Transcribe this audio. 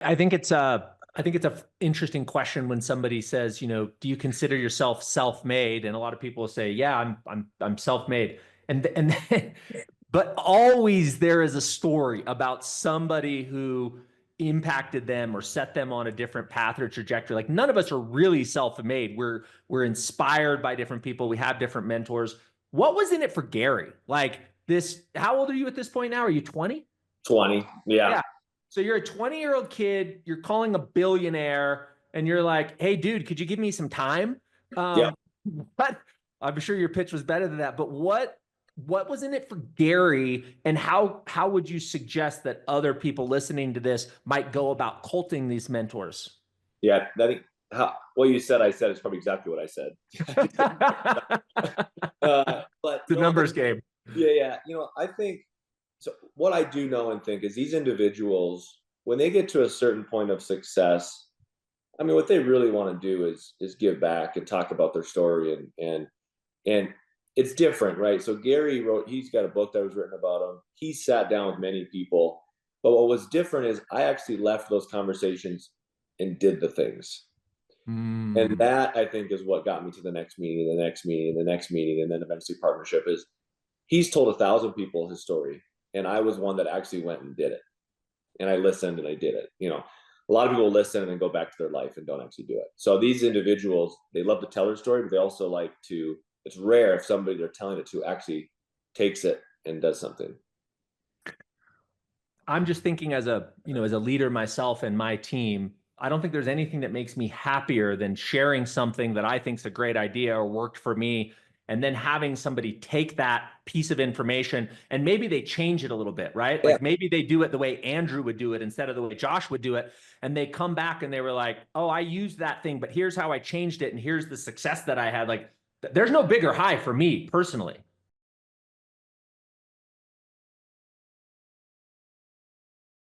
I think it's a interesting question when somebody says, do you consider yourself self-made? And a lot of people say, yeah, I'm self-made. And but always there is a story about somebody who impacted them or set them on a different path or trajectory. Like none of us are really self-made. We're inspired by different people. We have different mentors. What was in it for Gary? Like this, how old are you at this point now? Are you 20? 20. Yeah. Yeah. So you're a 20-year-old kid, you're calling a billionaire, and you're like, hey, dude, could you give me some time? Yeah. What? I'm sure your pitch was better than that, but what was in it for Gary, and how would you suggest that other people listening to this might go about cultivating these mentors? Yeah. I think what you said, I said is probably exactly what I said. But The numbers game. yeah. I think so. What I do know and think is these individuals, when they get to a certain point of success, I mean, what they really want to do is give back and talk about their story and it's different, right? So Gary he's got a book that was written about him. He sat down with many people, but what was different is I actually left those conversations and did the things. And Mm. that I think is what got me to the next meeting, the next meeting, the next meeting, and then eventually partnership is he's told 1,000 people his story. And I was one that actually went and did it. And I listened and I did it. A lot of people listen and then go back to their life and don't actually do it. So these individuals, they love to tell their story, but they also like to, it's rare if somebody they're telling it to actually takes it and does something. I'm just thinking as as a leader myself and my team, I don't think there's anything that makes me happier than sharing something that I think is a great idea or worked for me, and then having somebody take that piece of information and maybe they change it a little bit, right? Yeah. Like maybe they do it the way Andrew would do it instead of the way Josh would do it. And they come back and they were like, oh, I used that thing, but here's how I changed it. And here's the success that I had. Like there's no bigger high for me personally.